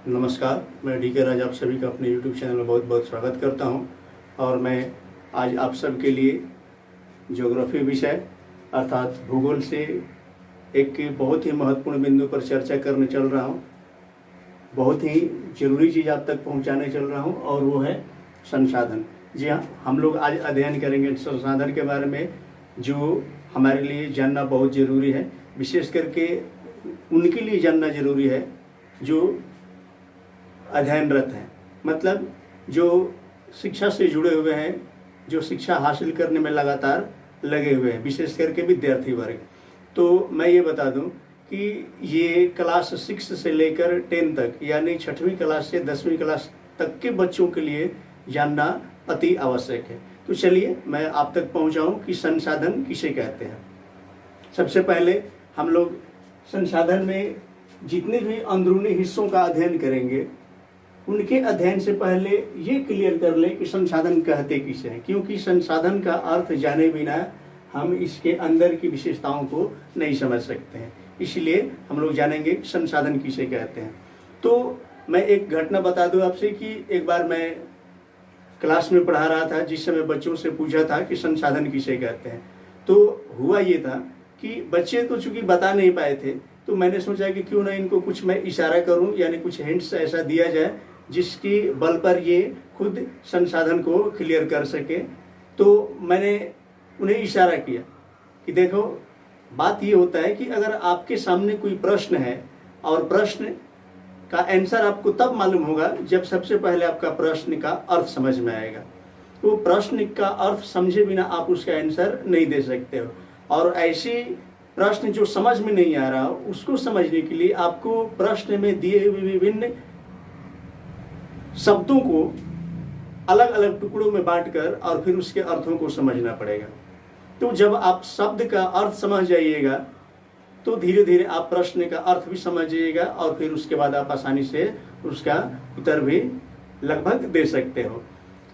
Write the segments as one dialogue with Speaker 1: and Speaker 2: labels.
Speaker 1: नमस्कार, मैं डीके राज आप सभी का अपने YouTube चैनल में बहुत बहुत स्वागत करता हूं। और मैं आज आप सब के लिए ज्योग्राफी विषय अर्थात भूगोल से एक बहुत ही महत्वपूर्ण बिंदु पर चर्चा करने चल रहा हूं। बहुत ही ज़रूरी चीज़ आप तक पहुंचाने चल रहा हूं और वो है संसाधन। जी हाँ, हम लोग आज अध्ययन करेंगे संसाधन के बारे में, जो हमारे लिए जानना बहुत ज़रूरी है। विशेष करके उनके लिए जानना ज़रूरी है जो अध्ययनरत हैं, मतलब जो शिक्षा से जुड़े हुए हैं, जो शिक्षा हासिल करने में लगातार लगे हुए हैं, विशेष करके विद्यार्थी वर्ग। तो मैं ये बता दूं कि ये क्लास 6 से लेकर 10 तक, यानी 6वीं क्लास से 10वीं क्लास तक के बच्चों के लिए जानना अति आवश्यक है। तो चलिए मैं आप तक पहुंचाऊं कि संसाधन किसे कहते हैं। सबसे पहले हम लोग संसाधन में जितने भी अंदरूनी हिस्सों का अध्ययन करेंगे, उनके अध्ययन से पहले ये क्लियर कर लें कि संसाधन कहते किसे हैं, क्योंकि संसाधन का अर्थ जाने बिना हम इसके अंदर की विशेषताओं को नहीं समझ सकते हैं। इसलिए हम लोग जानेंगे कि संसाधन किसे कहते हैं। तो मैं एक घटना बता दूं आपसे कि एक बार मैं क्लास में पढ़ा रहा था, जिस समय बच्चों से पूछा था कि संसाधन किसे कहते हैं। तो हुआ ये था कि बच्चे तो चूंकि बता नहीं पाए थे, तो मैंने सोचा कि क्यों ना इनको कुछ मैं इशारा करूं, यानी कुछ हिंट्स ऐसा दिया जाए जिसकी बल पर ये खुद संसाधन को क्लियर कर सके। तो मैंने उन्हें इशारा किया कि देखो, बात ये होता है कि अगर आपके सामने कोई प्रश्न है और प्रश्न का आंसर आपको तब मालूम होगा जब सबसे पहले आपका प्रश्न का अर्थ समझ में आएगा। तो प्रश्न का अर्थ समझे बिना आप उसका आंसर नहीं दे सकते हो। और ऐसी प्रश्न जो समझ में नहीं आ रहा, उसको समझने के लिए आपको प्रश्न में दिए हुए विभिन्न शब्दों को अलग अलग टुकड़ों में बांटकर और फिर उसके अर्थों को समझना पड़ेगा। तो जब आप शब्द का अर्थ समझ जाइएगा तो धीरे धीरे आप प्रश्न का अर्थ भी समझ जाइएगा और फिर उसके बाद आप आसानी से उसका उत्तर भी लगभग दे सकते हो।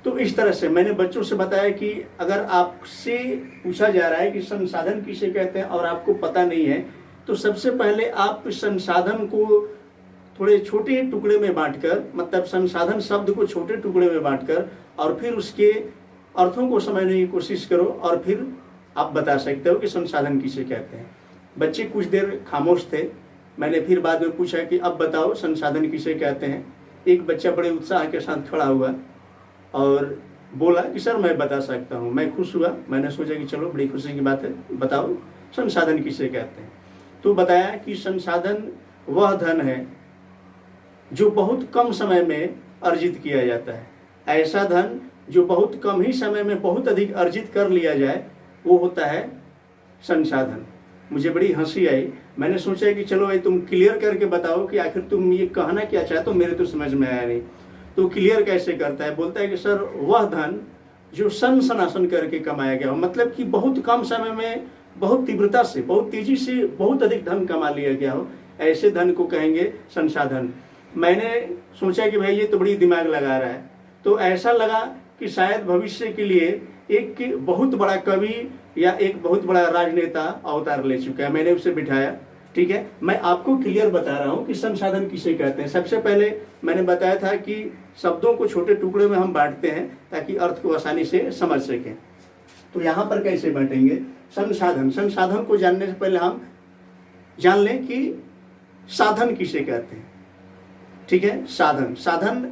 Speaker 1: तो इस तरह से मैंने बच्चों से बताया कि अगर आपसे पूछा जा रहा है कि संसाधन किसे कहते हैं और आपको पता नहीं है, तो सबसे पहले आप संसाधन को थोड़े छोटे टुकड़े में बांटकर, मतलब संसाधन शब्द को छोटे टुकड़े में बांटकर और फिर उसके अर्थों को समझने की कोशिश करो और फिर आप बता सकते हो कि संसाधन किसे कहते हैं। बच्चे कुछ देर खामोश थे। मैंने फिर बाद में पूछा कि अब बताओ संसाधन किसे कहते हैं। एक बच्चा बड़े उत्साह के साथ खड़ा हुआ और बोला कि सर मैं बता सकता हूँ। मैं खुश हुआ, मैंने सोचा कि चलो बड़ी खुशी की बात है, बताओ संसाधन किसे कहते हैं। तो बताया कि संसाधन वह धन है जो बहुत कम समय में अर्जित किया जाता है। ऐसा धन जो बहुत कम ही समय में बहुत अधिक अर्जित कर लिया जाए, वो होता है संसाधन। मुझे बड़ी हंसी आई। मैंने सोचा कि चलो भाई तुम क्लियर करके बताओ कि आखिर तुम ये कहना क्या चाहते हो, मेरे तो समझ में आया नहीं। तो क्लियर कैसे करता है, बोलता है कि सर वह धन जो सन सनासन करके कमाया गया हो, मतलब कि बहुत कम समय में बहुत तीव्रता से, बहुत तेजी से बहुत अधिक धन कमा लिया गया हो, ऐसे धन को कहेंगे संसाधन। मैंने सोचा कि भाई ये तो बड़ी दिमाग लगा रहा है। तो ऐसा लगा कि शायद भविष्य के लिए एक बहुत बड़ा कवि या एक बहुत बड़ा राजनेता अवतार ले चुका है। मैंने उसे बिठाया, ठीक है, मैं आपको क्लियर बता रहा हूँ कि संसाधन किसे कहते हैं। सबसे पहले मैंने बताया था कि शब्दों को छोटे टुकड़े में हम बांटते हैं ताकि अर्थ को आसानी से समझ सकें। तो यहाँ पर कैसे बांटेंगे संसाधन। संसाधन को जानने से पहले हम जान लें कि साधन किसे कहते हैं। ठीक है, साधन साधन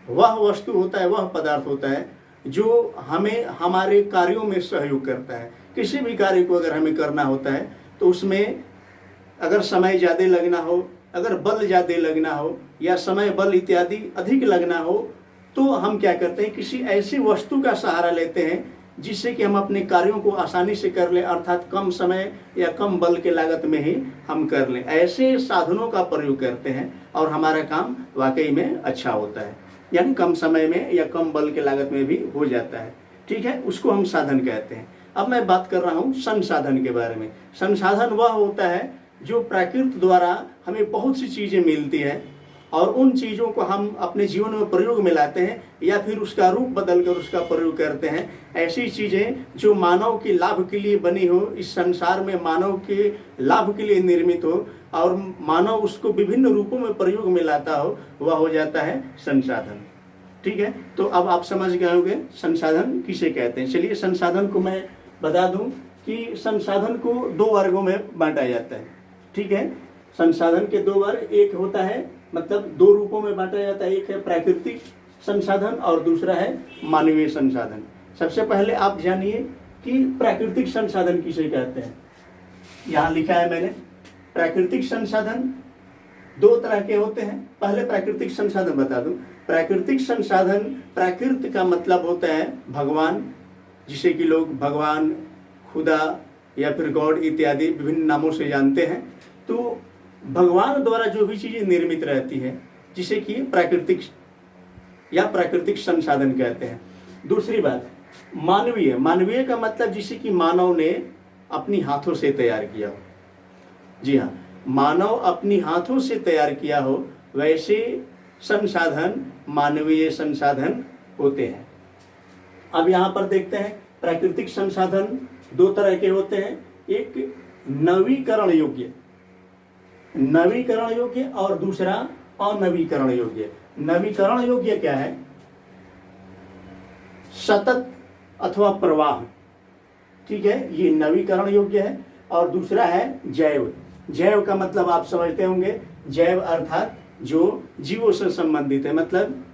Speaker 1: वह वस्तु होता है, वह पदार्थ होता है जो हमें हमारे कार्यों में सहयोग करता है। किसी भी कार्य को अगर हमें करना होता है तो उसमें अगर समय ज़्यादा लगना हो, अगर बल ज़्यादा लगना हो या समय बल इत्यादि अधिक लगना हो, तो हम क्या करते हैं, किसी ऐसी वस्तु का सहारा लेते हैं जिससे कि हम अपने कार्यों को आसानी से कर लें, अर्थात कम समय या कम बल के लागत में ही हम कर लें। ऐसे साधनों का प्रयोग करते हैं और हमारा काम वाकई में अच्छा होता है, यानी कम समय में या कम बल के लागत में भी हो जाता है। ठीक है, उसको हम साधन कहते हैं। अब मैं बात कर रहा हूँ संसाधन के बारे में। संसाधन वह होता है जो प्रकृति द्वारा हमें बहुत सी चीज़ें मिलती है और उन चीज़ों को हम अपने जीवन में प्रयोग में लाते हैं या फिर उसका रूप बदल कर उसका प्रयोग करते हैं। ऐसी चीज़ें जो मानव के लाभ के लिए बनी हो, इस संसार में मानव के लाभ के लिए निर्मित हो और मानव उसको विभिन्न रूपों में प्रयोग में लाता हो, वह हो जाता है संसाधन। ठीक है, तो अब आप समझ गए होंगे संसाधन किसे कहते हैं। चलिए संसाधन को मैं बता दूं कि संसाधन को दो वर्गों में बांटा जाता है। ठीक है, संसाधन के दो वर्ग, एक होता है मतलब दो रूपों में बांटा जाता है, एक है प्राकृतिक संसाधन और दूसरा है मानवीय संसाधन। सबसे पहले आप जानिए कि प्राकृतिक संसाधन किसे कहते हैं। यहाँ लिखा है मैंने, प्राकृतिक संसाधन दो तरह के होते हैं। पहले प्राकृतिक संसाधन बता दूं। प्राकृतिक संसाधन, प्राकृत का मतलब होता है भगवान, जिसे कि लोग भगवान, खुदा या फिर गॉड इत्यादि विभिन्न नामों से जानते हैं। तो भगवान द्वारा जो भी चीजें निर्मित रहती है जिसे कि प्राकृतिक या प्राकृतिक संसाधन कहते हैं। दूसरी बात मानवीय, मानवीय का मतलब जिसे कि मानव ने अपनी हाथों से तैयार किया हो। जी हाँ, मानव अपनी हाथों से तैयार किया हो वैसे संसाधन मानवीय संसाधन होते हैं। अब यहाँ पर देखते हैं प्राकृतिक संसाधन दो तरह के होते हैं, एक नवीकरण योग्य, नवीकरण योग्य और दूसरा अनवीकरण योग्य। नवीकरण योग्य क्या है? सतत अथवा प्रवाह। ठीक है, ये नवीकरण योग्य है। और दूसरा है जैव। जैव का मतलब आप समझते होंगे, जैव अर्थात जो जीवों से संबंधित है, मतलब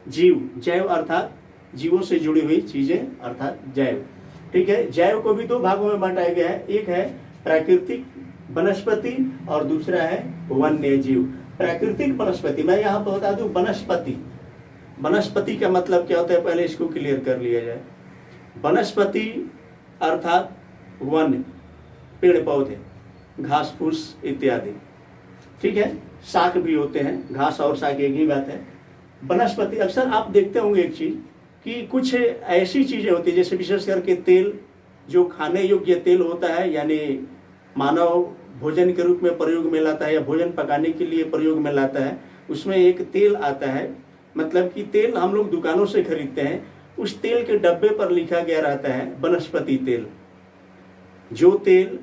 Speaker 1: जीव, जैव अर्थात जीवों से जुड़ी हुई चीजें अर्थात जैव। ठीक है, जैव को भी दो भागों में बांटा गया है, एक है प्राकृतिक वनस्पति और दूसरा है वन्य जीव। प्राकृतिक वनस्पति, मैं यहाँ पर बता दूं वनस्पति, वनस्पति का मतलब क्या होता है पहले इसको क्लियर कर लिया जाए। वनस्पति अर्थात वन, पेड़ पौधे, घास फूस इत्यादि। ठीक है, शाक भी होते हैं, घास और शाक एक ही बात है। वनस्पति, अक्सर आप देखते होंगे एक चीज कि कुछ ऐसी चीजें होती है जैसे विशेष करके तेल, जो खाने योग्य तेल होता है, यानी मानव भोजन के रूप में प्रयोग में लाता है या भोजन पकाने के लिए प्रयोग में लाता है, उसमें एक तेल आता है, मतलब कि तेल हम लोग दुकानों से खरीदते हैं, उस तेल के डब्बे पर लिखा गया रहता है वनस्पति तेल। जो तेल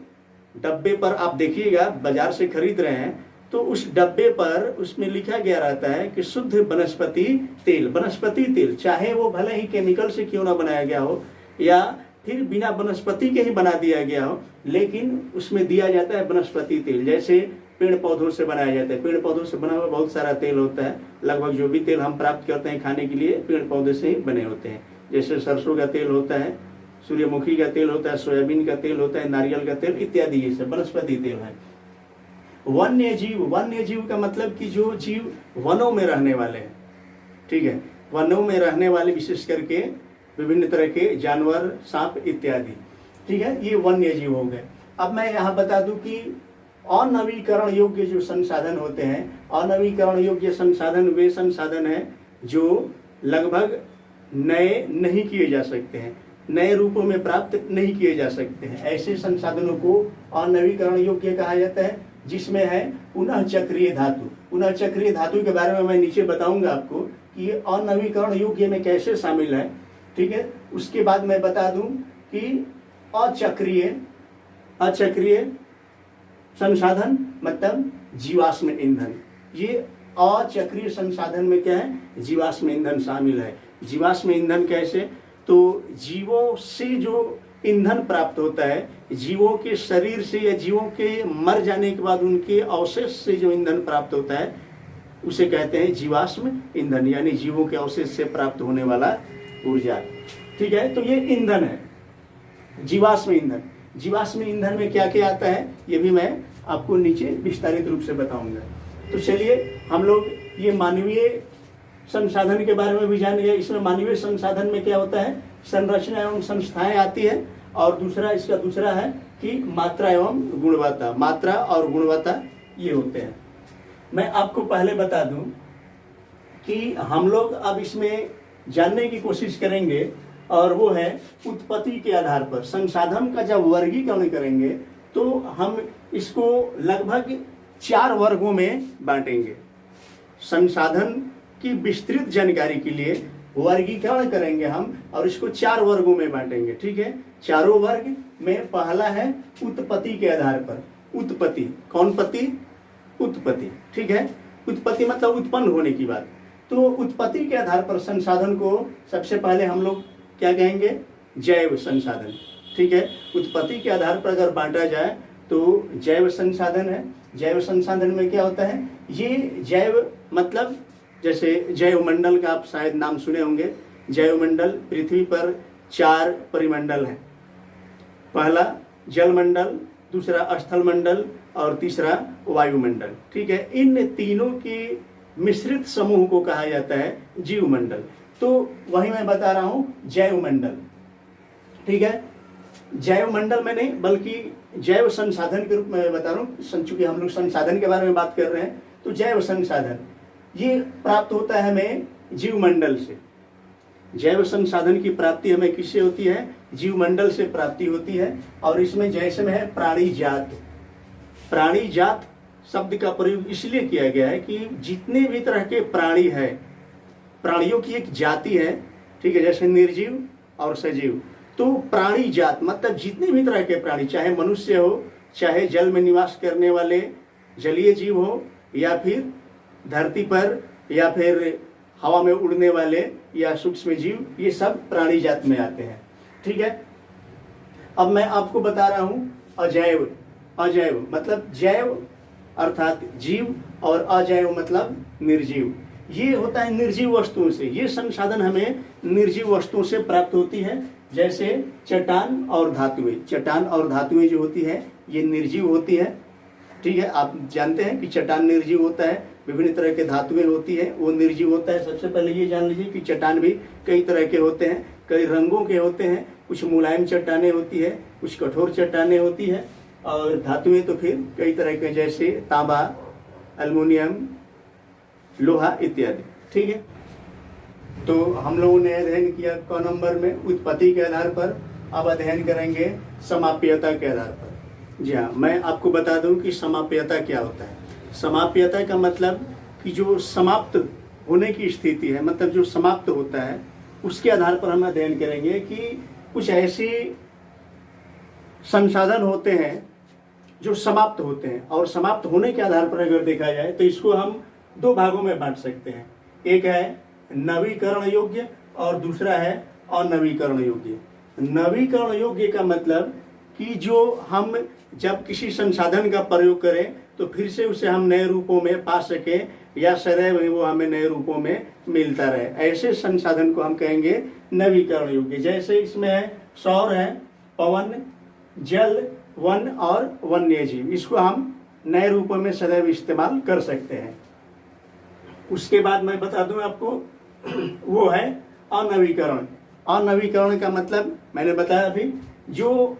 Speaker 1: डब्बे पर आप देखिएगा बाजार से खरीद रहे हैं तो उस डब्बे पर उसमें लिखा गया रहता है कि शुद्ध वनस्पति तेल। वनस्पति तेल चाहे वो भले ही केमिकल से क्यों ना बनाया गया हो या फिर बिना वनस्पति के ही बना दिया गया हो, लेकिन उसमें दिया जाता है वनस्पति तेल। जैसे पेड़ पौधों से बनाया जाता है, पेड़ पौधों से बना हुआ बहुत सारा तेल होता है, लगभग जो भी तेल हम प्राप्त करते हैं खाने के लिए पेड़ पौधे से ही बने होते हैं। जैसे सरसों का तेल होता है, सूर्यमुखी का तेल होता है, सोयाबीन का तेल होता है, नारियल का तेल इत्यादि, ये सब वनस्पति तेल है। वन्य जीव, वन्य जीव का मतलब कि जो जीव वनों में रहने वाले हैं। ठीक है, वनों में रहने वाले विशेष करके विभिन्न तरह के जानवर, सांप इत्यादि। ठीक है, ये वन्य जीव हो गए। अब मैं यहाँ बता दूं कि अनवीकरण योग्य जो संसाधन होते हैं, अनवीकरण योग्य संसाधन वे संसाधन हैं जो लगभग नए नहीं किए जा सकते हैं, नए रूपों में प्राप्त नहीं किए जा सकते हैं। ऐसे संसाधनों को अनवीकरण योग्य कहा जाता है, जिसमें है पुनः चक्रीय धातु। पुनः चक्रीय धातु के बारे में मैं नीचे बताऊंगा आपको कि ये अनवीकरण योग्य में कैसे शामिल है। ठीक है, उसके बाद मैं बता दूं कि अचक्रीय संसाधन मतलब जीवाश्म ईंधन। ये अचक्रीय संसाधन में क्या है? जीवाश्म ईंधन शामिल है। जीवाश्म ईंधन कैसे? तो जीवों से जो ईंधन प्राप्त होता है, जीवों के शरीर से या जीवों के मर जाने के बाद उनके अवशेष से जो ईंधन प्राप्त होता है उसे कहते हैं जीवाश्म ईंधन, यानी जीवों के अवशेष से प्राप्त होने वाला ऊर्जा। ठीक है, तो ये ईंधन है जीवाश्म ईंधन। जीवाश्म ईंधन में क्या क्या आता है ये भी मैं आपको नीचे विस्तारित रूप से बताऊंगा। तो चलिए हम लोग ये मानवीय संसाधन के बारे में भी जान गए। इसमें मानवीय संसाधन में क्या होता है? संरचना एवं संस्थाएं आती है, और इसका दूसरा है कि मात्रा एवं गुणवत्ता। मात्रा और गुणवत्ता ये होते हैं। मैं आपको पहले बता दूं कि हम लोग अब इसमें जानने की कोशिश करेंगे, और वो है उत्पत्ति के आधार पर संसाधन का जब वर्गीकरण करेंगे तो हम इसको लगभग 4 वर्गों में बांटेंगे। संसाधन की विस्तृत जानकारी के लिए वर्गीकरण करेंगे हम और इसको 4 वर्गों में बांटेंगे। ठीक है, चारों वर्ग में पहला है उत्पत्ति के आधार पर। उत्पत्ति, कौन पति? उत्पत्ति। ठीक है, उत्पत्ति मतलब उत्पन्न होने की बात। तो उत्पत्ति के आधार पर संसाधन को सबसे पहले हम लोग क्या कहेंगे? जैव संसाधन। ठीक है, उत्पत्ति के आधार पर अगर बांटा जाए तो जैव संसाधन है। जैव संसाधन में क्या होता है? ये जैव मतलब जैसे जैवमंडल का आप शायद नाम सुने होंगे। जैवमंडल, पृथ्वी पर 4 परिमंडल हैं। पहला जलमंडल, दूसरा स्थल मंडल और तीसरा वायुमंडल। ठीक है, इन तीनों की मिश्रित समूह को कहा जाता है जीवमंडल। तो वही मैं बता रहा हूं जैवमंडल। ठीक है, जैवमंडल में नहीं बल्कि जैव संसाधन के रूप में बता रहा हूँ। चूंकि हम लोग संसाधन के बारे में बात कर रहे हैं तो जैव संसाधन ये प्राप्त होता है हमें जीवमंडल से। जैव संसाधन की प्राप्ति हमें किससे होती है? जीवमंडल से प्राप्ति होती है। और इसमें जैसे में है प्राणी जात। प्राणी जात शब्द का प्रयोग इसलिए किया गया है कि जितने भी तरह के प्राणी है, प्राणियों की एक जाति है। ठीक है, जैसे निर्जीव और सजीव। तो प्राणी जात मतलब जितने भी तरह के प्राणी, चाहे मनुष्य हो, चाहे जल में निवास करने वाले जलीय जीव हो, या फिर धरती पर, या फिर हवा में उड़ने वाले या सूक्ष्म जीव, ये सब प्राणी जात में आते हैं। ठीक है, अब मैं आपको बता रहा हूं अजैव। अजैव मतलब जैव अर्थात जीव और अजैव मतलब निर्जीव। ये होता है निर्जीव वस्तुओं से। ये संसाधन हमें निर्जीव वस्तुओं से प्राप्त होती है। जैसे चट्टान और धातुएं। चट्टान और धातुएं जो होती है ये निर्जीव होती है। ठीक है, आप जानते हैं कि चट्टान निर्जीव होता है। विभिन्न तरह के धातुएं होती है वो निर्जीव होता है। सबसे पहले ये जान लीजिए कि चट्टान भी कई तरह के होते हैं, कई रंगों के होते हैं। कुछ मुलायम चट्टानें होती है, कुछ कठोर चट्टानें होती है। और धातुएं तो फिर कई तरह के, जैसे तांबा, एल्युमिनियम, लोहा इत्यादि। ठीक है, तो हम लोगों ने अध्ययन किया क नंबर में उत्पत्ति के आधार पर। अब अध्ययन करेंगे समाप्यता के आधार पर। जी हाँ, मैं आपको बता दूं कि समाप्यता क्या होता है। समाप्यता का मतलब कि जो समाप्त होने की स्थिति है, मतलब जो समाप्त होता है, उसके आधार पर हम अध्ययन करेंगे कि कुछ ऐसी संसाधन होते हैं जो समाप्त होते हैं। और समाप्त होने के आधार पर अगर देखा जाए तो इसको हम 2 भागों में बांट सकते हैं। एक है नवीकरण योग्य और दूसरा है अनवीकरण योग्य। नवीकरण योग्य का मतलब कि जो हम जब किसी संसाधन का प्रयोग करें तो फिर से उसे हम नए रूपों में पा सकें, या सदैव वो हमें नए रूपों में मिलता रहे, ऐसे संसाधन को हम कहेंगे नवीकरण योग्य। जैसे इसमें है सौर है, पवन, जल, वन और वन्य जीव। इसको हम नए रूपों में सदैव इस्तेमाल कर सकते हैं। उसके बाद मैं बता दूं आपको वो है अनवीकरण। अनवीकरण का मतलब मैंने बताया अभी, जो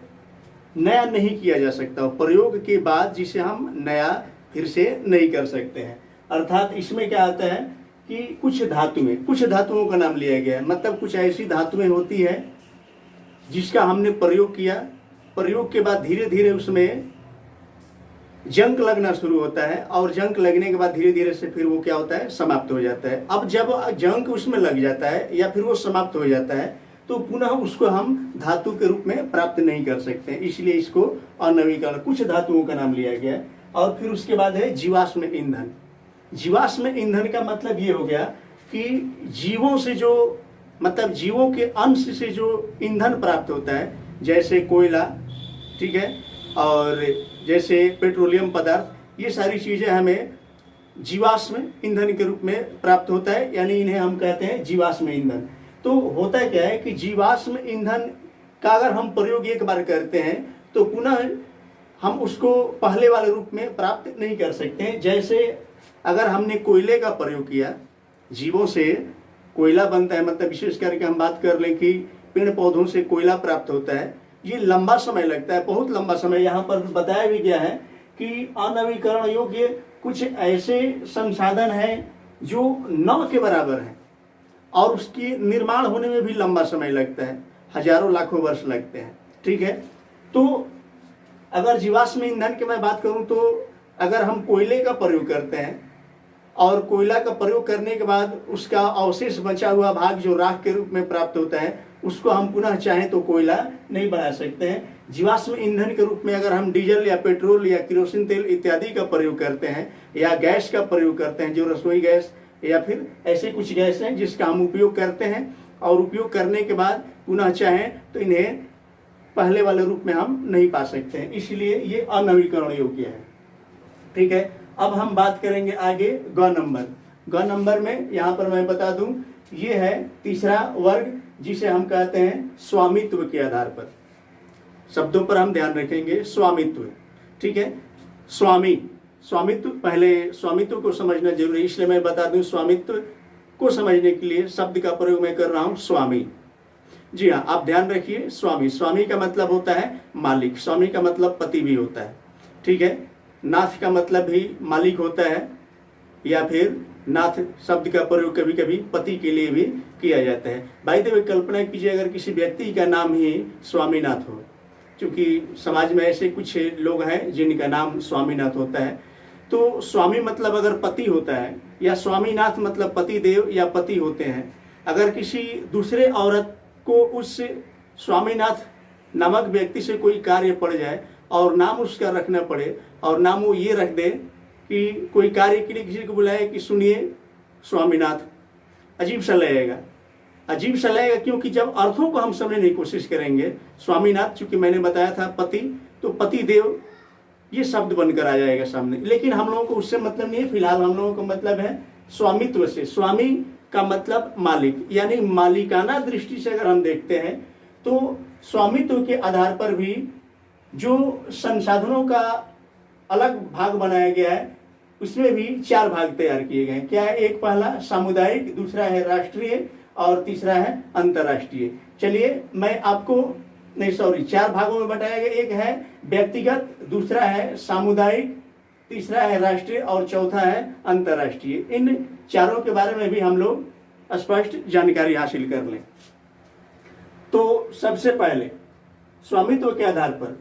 Speaker 1: नया नहीं किया जा सकता, प्रयोग के बाद जिसे हम नया फिर से नहीं कर सकते हैं। अर्थात इसमें क्या आता है कि कुछ धातुओं का नाम लिया गया है। मतलब कुछ ऐसी धातुएं होती है जिसका हमने प्रयोग किया, प्रयोग के बाद धीरे धीरे उसमें जंक लगना शुरू होता है, और जंक लगने के बाद धीरे धीरे से फिर वो क्या होता है, समाप्त हो जाता है। अब जब जंक उसमें लग जाता है या फिर वो समाप्त हो जाता है तो पुनः उसको हम धातु के रूप में प्राप्त नहीं कर सकते, इसलिए इसको अनवीकरण, कुछ धातुओं का नाम लिया गया। और फिर उसके बाद है जीवाश्म ईंधन। जीवाश्म ईंधन का मतलब ये हो गया कि जीवों से जो, मतलब जीवों के अंश से जो ईंधन प्राप्त होता है, जैसे कोयला, ठीक है, और जैसे पेट्रोलियम पदार्थ, ये सारी चीजें हमें जीवाश्म ईंधन के रूप में प्राप्त होता है, यानी इन्हें हम कहते हैं जीवाश्म ईंधन। तो होता क्या है कि जीवाश्म ईंधन का अगर हम प्रयोग एक बार करते हैं तो पुनः हम उसको पहले वाले रूप में प्राप्त नहीं कर सकते हैं। जैसे अगर हमने कोयले का प्रयोग किया, जीवों से कोयला बनता है, मतलब विशेष करके हम बात कर लें कि पेड़ पौधों से कोयला प्राप्त होता है, ये लंबा समय लगता है, बहुत लंबा समय। यहाँ पर बताया भी गया है कि अनवीकरण योग्य कुछ ऐसे संसाधन हैं जो न के बराबर हैं और उसकी निर्माण होने में भी लंबा समय लगता है, हजारों लाखों वर्ष लगते हैं। ठीक है, तो अगर जीवाश्म ईंधन की मैं बात करूं तो अगर हम कोयले का प्रयोग करते हैं और कोयला का प्रयोग करने के बाद उसका अवशेष बचा हुआ भाग जो राख के रूप में प्राप्त होता है, उसको हम पुनः चाहें तो कोयला नहीं बना सकते हैं। जीवाश्म ईंधन के रूप में अगर हम डीजल या पेट्रोल या केरोसिन तेल इत्यादि का प्रयोग करते हैं या गैस का प्रयोग करते हैं, जो रसोई गैस या फिर ऐसे कुछ गैस हैं जिसका हम उपयोग करते हैं और उपयोग करने के बाद पुनः चाहें तो इन्हें पहले वाले रूप में हम नहीं पा सकते हैं, इसलिए ये अनवीकरण योग्य है। ठीक है, अब हम बात करेंगे आगे ग नंबर। ग नंबर में यहाँ पर मैं बता दूं, ये है तीसरा वर्ग जिसे हम कहते हैं स्वामित्व के आधार पर। शब्दों पर हम ध्यान रखेंगे, स्वामित्व। ठीक है, स्वामित्व, पहले स्वामित्व को समझना जरूरी है, इसलिए मैं बता दूं स्वामित्व को समझने के लिए शब्द का प्रयोग मैं कर रहा हूं स्वामी। जी हाँ, आप ध्यान रखिए, स्वामी का मतलब होता है मालिक, स्वामी का मतलब पति भी होता है। ठीक है, नाथ का मतलब भी मालिक होता है, या फिर नाथ शब्द का प्रयोग कभी कभी पति के लिए भी किया जाता है। भाई देव, कल्पना कीजिए अगर किसी व्यक्ति का नाम ही स्वामीनाथ हो, क्योंकि समाज में ऐसे कुछ लोग हैं जिनका नाम स्वामीनाथ होता है, तो स्वामी मतलब अगर पति होता है या स्वामीनाथ मतलब पति देव या पति होते हैं। अगर किसी दूसरे औरत को उस स्वामीनाथ नामक व्यक्ति से कोई कार्य पड़ जाए और नाम उसका रखना पड़े और नाम वो ये रख दे कि कोई कार्य के लिए किसी को बुलाए कि सुनिए स्वामीनाथ, अजीब सा लगेगा, क्योंकि जब अर्थों को हम समझने की कोशिश करेंगे, स्वामीनाथ चूंकि मैंने बताया था पति, तो पति देव ये शब्द बनकर आ जाएगा सामने। लेकिन हम लोगों को उससे मतलब नहीं है, फिलहाल हम लोगों को मतलब है स्वामित्व से। स्वामी का मतलब मालिक, यानी मालिकाना दृष्टि से अगर हम देखते हैं तो स्वामित्व के आधार पर भी जो संसाधनों का अलग भाग बनाया गया है, उसमें भी 4 भाग तैयार किए गए हैं। क्या है? एक पहला सामुदायिक, दूसरा है राष्ट्रीय और तीसरा है अंतर्राष्ट्रीय। चलिए मैं आपको 4 भागों में बताया गया। एक है व्यक्तिगत, दूसरा है सामुदायिक, तीसरा है राष्ट्रीय और चौथा है अंतर्राष्ट्रीय। इन चारों के बारे में भी हम लोग स्पष्ट जानकारी हासिल कर लें। तो सबसे पहले स्वामित्व के आधार पर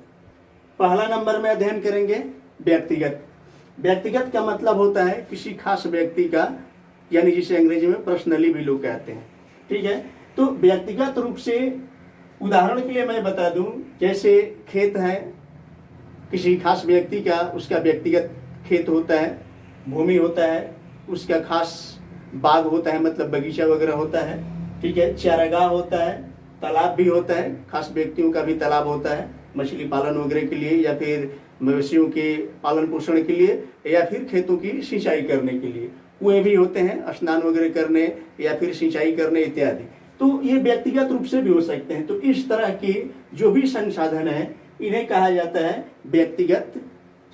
Speaker 1: पहला नंबर में अध्ययन करेंगे व्यक्तिगत। व्यक्तिगत का मतलब होता है किसी खास व्यक्ति का, यानी जिसे अंग्रेजी में पर्सनली भी लोग कहते हैं। ठीक है, तो व्यक्तिगत रूप से उदाहरण के लिए मैं बता दूं, जैसे खेत है किसी खास व्यक्ति का, उसका व्यक्तिगत खेत होता है, भूमि होता है, उसका खास बाग होता है, मतलब बगीचा वगैरह होता है। ठीक है, चारागाह होता है, तालाब भी होता है, खास व्यक्तियों का भी तालाब होता है मछली पालन वगैरह के लिए, या फिर मवेशियों के पालन पोषण के लिए, या फिर खेतों की सिंचाई करने के लिए। कुएं भी होते हैं स्नान वगैरह करने या फिर सिंचाई करने इत्यादि। तो ये व्यक्तिगत रूप से भी हो सकते हैं। तो इस तरह के जो भी संसाधन है इन्हें कहा जाता है व्यक्तिगत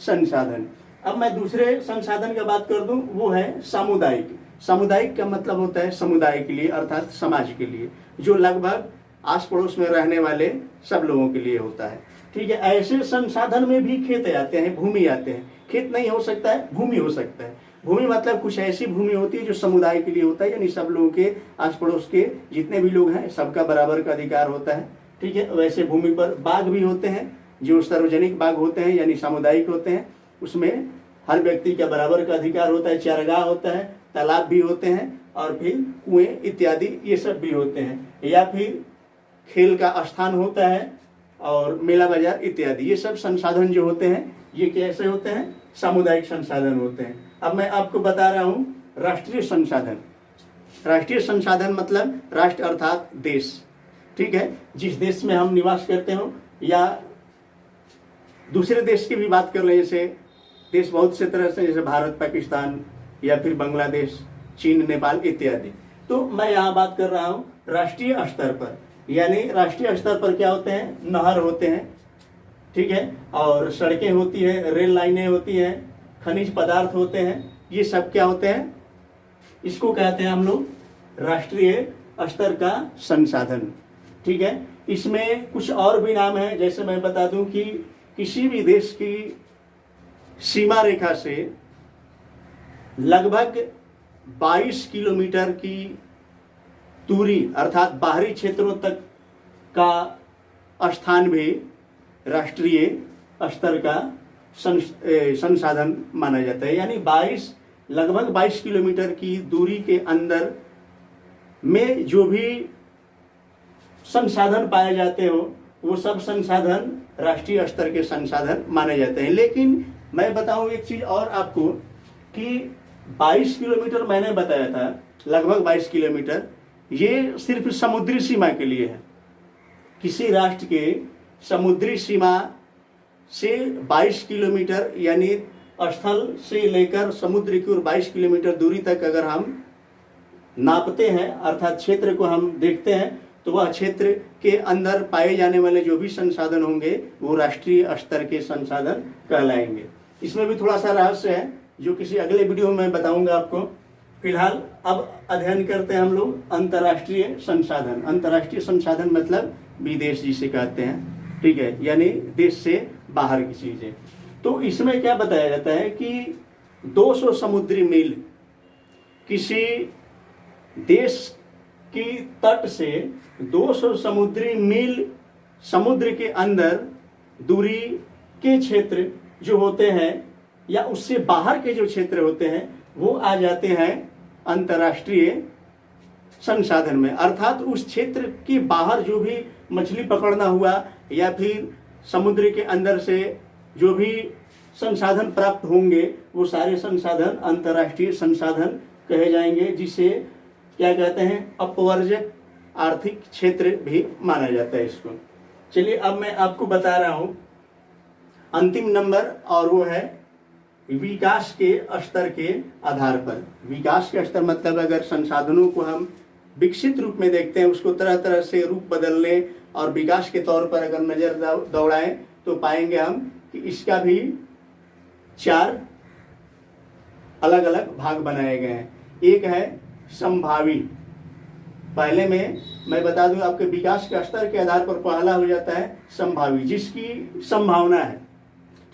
Speaker 1: संसाधन। अब मैं दूसरे संसाधन का बात कर दूं, वो है सामुदायिक। सामुदायिक का मतलब होता है समुदाय के लिए, अर्थात समाज के लिए, जो लगभग आस पड़ोस में रहने वाले सब लोगों के लिए होता है। ठीक है, ऐसे संसाधन में भी खेत आते हैं, भूमि आते हैं। खेत नहीं हो सकता है, भूमि हो सकता है। भूमि मतलब कुछ ऐसी भूमि होती है जो समुदाय के लिए होता है, यानी सब लोगों के आस पड़ोस के जितने भी लोग हैं सबका बराबर का अधिकार होता है। ठीक है, वैसे भूमि पर बाग भी होते हैं जो सार्वजनिक बाग होते हैं, यानी सामुदायिक होते हैं, उसमें हर व्यक्ति का बराबर का अधिकार होता है। चारागाह होता है, तालाब भी होते हैं, और फिर कुएं इत्यादि ये सब भी होते हैं, या फिर खेल का स्थान होता है और मेला बाजार इत्यादि। ये सब संसाधन जो होते हैं ये कैसे होते हैं? सामुदायिक संसाधन होते हैं। अब मैं आपको बता रहा हूं राष्ट्रीय संसाधन। राष्ट्रीय संसाधन मतलब राष्ट्र अर्थात देश। ठीक है, जिस देश में हम निवास करते हो, या दूसरे देश की भी बात कर ले, जैसे देश बहुत से तरह से, जैसे भारत, पाकिस्तान, या फिर बांग्लादेश, चीन, नेपाल इत्यादि। तो मैं यहाँ बात कर रहा हूँ राष्ट्रीय स्तर पर, यानी राष्ट्रीय स्तर पर क्या होते हैं? नहर होते हैं, ठीक है, और सड़कें होती है, रेल लाइनें होती हैं, खनिज पदार्थ होते हैं। ये सब क्या होते हैं? इसको कहते हैं हम लोग राष्ट्रीय स्तर का संसाधन। ठीक है, इसमें कुछ और भी नाम है। जैसे मैं बता दूं कि किसी भी देश की सीमा रेखा से लगभग 22 किलोमीटर की दूरी, अर्थात बाहरी क्षेत्रों तक का स्थान भी राष्ट्रीय स्तर का संसाधन माना जाता है। यानी 22 लगभग 22 किलोमीटर की दूरी के अंदर में जो भी संसाधन पाए जाते हो वो सब संसाधन राष्ट्रीय स्तर के संसाधन माने जाते हैं। लेकिन मैं बताऊं एक चीज और आपको कि 22 किलोमीटर मैंने बताया था, लगभग 22 किलोमीटर, ये सिर्फ समुद्री सीमा के लिए है। किसी राष्ट्र के समुद्री सीमा से 22 किलोमीटर यानी स्थल से लेकर समुद्र की ओर 22 किलोमीटर दूरी तक अगर हम नापते हैं, अर्थात क्षेत्र को हम देखते हैं, तो वह क्षेत्र के अंदर पाए जाने वाले जो भी संसाधन होंगे वो राष्ट्रीय स्तर के संसाधन कहलाएंगे। इसमें भी थोड़ा सा रहस्य है जो किसी अगले वीडियो में बताऊंगा आपको। फिलहाल अब अध्ययन करते हैं हम लोग अंतर्राष्ट्रीय संसाधन। अंतर्राष्ट्रीय संसाधन मतलब विदेश जिसे कहते हैं, ठीक है, यानी देश से बाहर की चीजें। तो इसमें क्या बताया जाता है कि 200 समुद्री मील किसी देश की तट से 200 समुद्री मील समुद्र के अंदर दूरी के क्षेत्र जो होते हैं या उससे बाहर के जो क्षेत्र होते हैं वो आ जाते हैं अंतर्राष्ट्रीय संसाधन में। अर्थात उस क्षेत्र के बाहर जो भी मछली पकड़ना हुआ या फिर समुद्र के अंदर से जो भी संसाधन प्राप्त होंगे वो सारे संसाधन अंतर्राष्ट्रीय संसाधन कहे जाएंगे, जिसे क्या कहते हैं, अपवर्जक आर्थिक क्षेत्र भी माना जाता है इसको। चलिए अब मैं आपको बता रहा हूं अंतिम नंबर, और वो है विकास के स्तर के आधार पर। विकास के स्तर मतलब अगर संसाधनों को हम विकसित रूप में देखते हैं, उसको तरह तरह से रूप बदलने और विकास के तौर पर अगर नजर दौड़ाएं तो पाएंगे हम कि इसका भी 4 अलग अलग भाग बनाए गए हैं। एक है संभावी। पहले में मैं बता दूं आपके विकास के स्तर के आधार पर पहला हो जाता है संभावी, जिसकी संभावना है,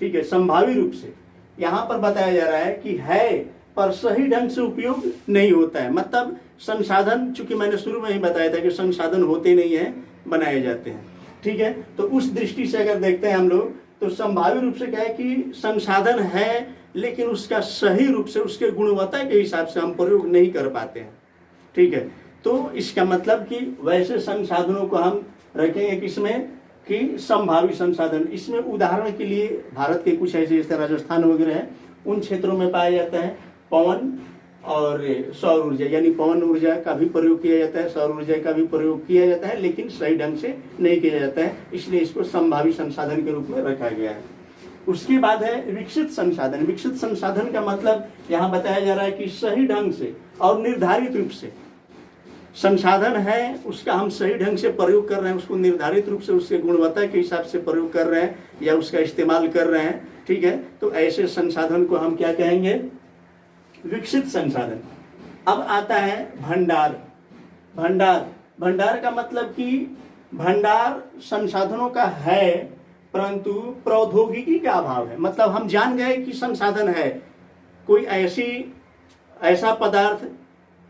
Speaker 1: ठीक है, संभावी रूप से। यहाँ पर बताया जा रहा है कि है पर सही ढंग से उपयोग नहीं होता है। मतलब संसाधन, चूंकि मैंने शुरू में ही बताया था कि संसाधन होते नहीं है, बनाए जाते हैं, ठीक है। तो उस दृष्टि से अगर देखते हैं हम लोग तो संभावी रूप से क्या है कि संसाधन है लेकिन उसका सही रूप से, उसके गुणवत्ता के हिसाब से हम प्रयोग नहीं कर पाते हैं, ठीक है। तो इसका मतलब कि वैसे संसाधनों को हम रखेंगे किसमें कि संभावी संसाधन। इसमें उदाहरण के लिए भारत के कुछ ऐसे जैसे राजस्थान वगैरह है उन क्षेत्रों में पाया जाता है पवन और सौर ऊर्जा, यानी पवन ऊर्जा का भी प्रयोग किया जाता है, सौर ऊर्जा का भी प्रयोग किया जाता है, लेकिन सही ढंग से नहीं किया जाता है, इसलिए इसको संभावी संसाधन के रूप में रखा गया है। उसके बाद है विकसित संसाधन। विकसित संसाधन का मतलब यहाँ बताया जा रहा है कि सही ढंग से और निर्धारित रूप से संसाधन है, उसका हम सही ढंग से प्रयोग कर रहे हैं, उसको निर्धारित रूप से उसके गुणवत्ता के हिसाब से प्रयोग कर रहे हैं या उसका इस्तेमाल कर रहे हैं, ठीक है। तो ऐसे संसाधन को हम क्या कहेंगे, विकसित संसाधन। अब आता है भंडार। भंडार, भंडार का मतलब कि भंडार संसाधनों का है परंतु प्रौद्योगिकी का अभाव है। मतलब हम जान गए कि संसाधन है, कोई ऐसा पदार्थ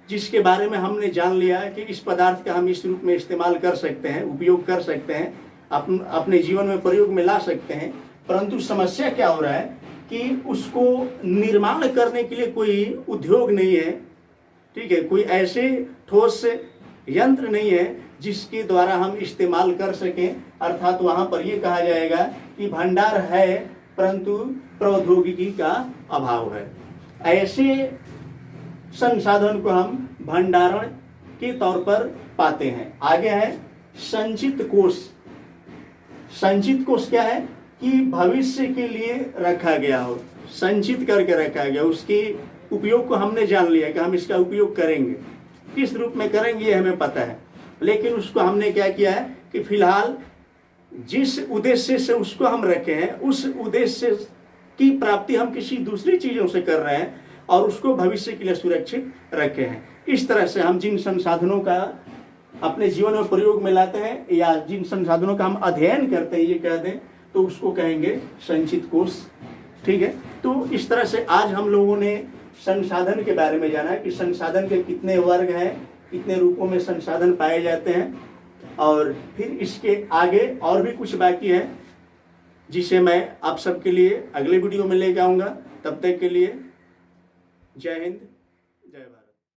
Speaker 1: जिसके बारे में हमने जान लिया कि इस पदार्थ का हम इस रूप में इस्तेमाल कर सकते हैं, उपयोग कर सकते हैं, अपने जीवन में प्रयोग में ला सकते हैं, परंतु समस्या क्या हो रहा है कि उसको निर्माण करने के लिए कोई उद्योग नहीं है, ठीक है, कोई ऐसे ठोस यंत्र नहीं है जिसके द्वारा हम इस्तेमाल कर सकें। अर्थात वहां पर यह कहा जाएगा कि भंडार है परंतु प्रौद्योगिकी का अभाव है। ऐसे संसाधन को हम भंडारण के तौर पर पाते हैं। आगे है संचित कोष। संचित कोष क्या है कि भविष्य के लिए रखा गया हो, संचित करके रखा गया, उसके उपयोग को हमने जान लिया कि हम इसका उपयोग करेंगे, किस रूप में करेंगे हमें पता है, लेकिन उसको हमने क्या किया है कि फिलहाल जिस उद्देश्य से उसको हम रखे हैं उस उद्देश्य की प्राप्ति हम किसी दूसरी चीजों से कर रहे हैं और उसको भविष्य के लिए सुरक्षित रखे हैं। इस तरह से हम जिन संसाधनों का अपने जीवन में प्रयोग में लाते हैं या जिन संसाधनों का हम अध्ययन करते हैं, ये कह दें तो उसको कहेंगे संचित कोष, ठीक है। तो इस तरह से आज हम लोगों ने संसाधन के बारे में जाना कि संसाधन के कितने वर्ग हैं, कितने रूपों में संसाधन पाए जाते हैं, और फिर इसके आगे और भी कुछ बाकी है जिसे मैं आप सबके लिए अगले वीडियो में लेकर आऊँगा। तब तक के लिए जय हिंद,